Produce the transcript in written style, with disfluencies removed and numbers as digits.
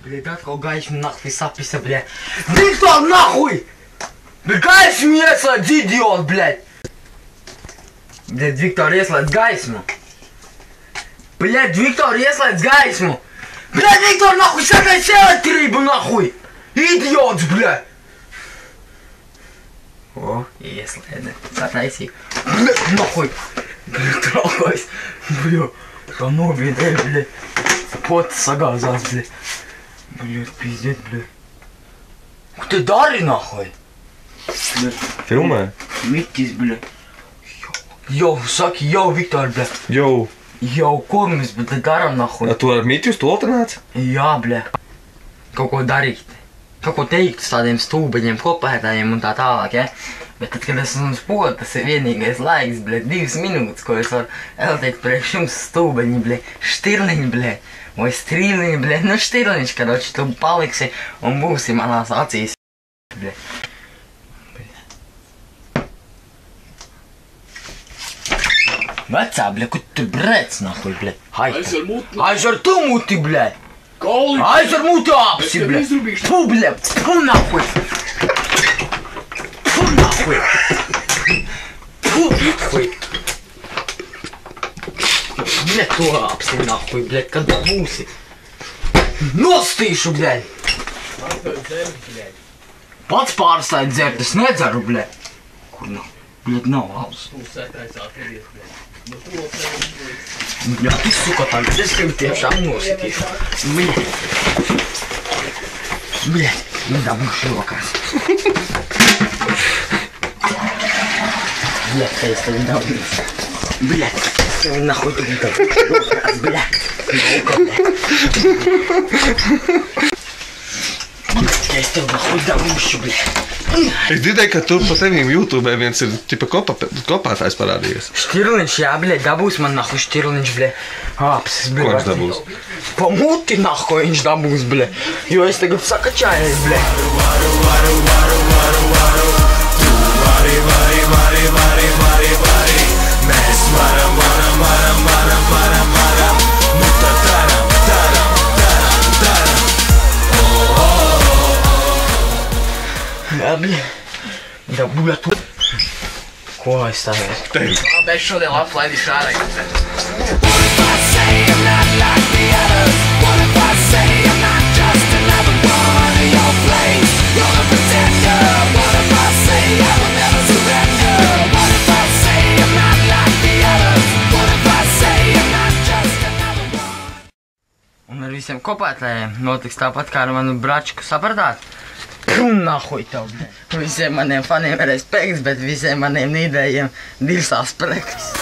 Блядь, atkal gaisma naktī sapisa, блядь. Viktor, nahуй! Блядь, gaismu ieslēdz, idiot, блядь! Блядь, Viktor, ieslēdz gaismu! Блядь, Viktor, ieslēdz gaismu! Блядь, Viktor, nahуй, sagaidz elektrību, nahуй! Idiots, блядь! O, ieslēdze. Sataisīju. Блядь, nahуй! Блядь, traukais! Блядь, tā nobiedēja, блядь. Pots sagāzās, блядь. Блядь, пиздец, блядь. Ko te dari, nahуй? Filmē? Miķis, блядь. Jau, saki, jau, Viktor, блядь. Jau. Jau, ko mēs darām, nahуй? Tu ar Miķu uz to alternāts? Jā, blядь. Kaut ko darīt. Kaut ko teikt uz tādiem stūbeņiem, kopētājiem un tā tālāk, ja? Bet tad, kad es esmu spot, tas ir vienīgais laiks, blядь, 2 minūtes, ko es varu eltēt priekš jums stūbeņi, blядь, štirliņi, blядь, vai strīliņi, blядь, nu štirliņš, karoči, tu paliksi un būsi manās acīs, blядь. Vecā, blядь, ko tu brēc, nahуй, blядь, haita. Aizver tu muti, blядь. Aizver muti apsi, blядь. Fu, blядь, fu, nahуй. Fu, nahуй. Fu, nahуй. Blядь, tu apsi, nahуй, blядь, kad būsi. Nostīšu, blядь. Pats pārstāj dzert, es nedzeru, blядь. Kur nav? Blядь, nav alus. Blядь, tu suka tagad, es tevi tiešām nositīšu. Blядь. Blядь, nedabūšu rokās. Blядь, ka es tevi dabūšu. Blядь, es tevi nahуй tu dabūšu rokās, blядь. Nauka, blядь. Es tev nahуй dabūšu, blядь. Es dzirdēju, ka tur pa tevīm YouTube viens ir tipa kopētājs parādījies. Štirliņš, jā, blядь, dabūs man nahуй štirliņš, blядь. Apsis, blядь. Ko viņš dabūs? Pa muti nahуй viņš dabūs, blядь. Jo es tagad sakačājos, blядь. Mēs varam. Nu tad taram. Jā, blядь. Dabūja tu. Ko es tagad? Tevi. Bet šodien lablaidīšu ārā. Un ar visiem kopētājiem notiks tāpat kā ar manu bračku, sapratāt? Nahуй tev, blядь. Visiem maniem faniem ir respekts, bet visiem maniem nīdējiem dirsās prektis.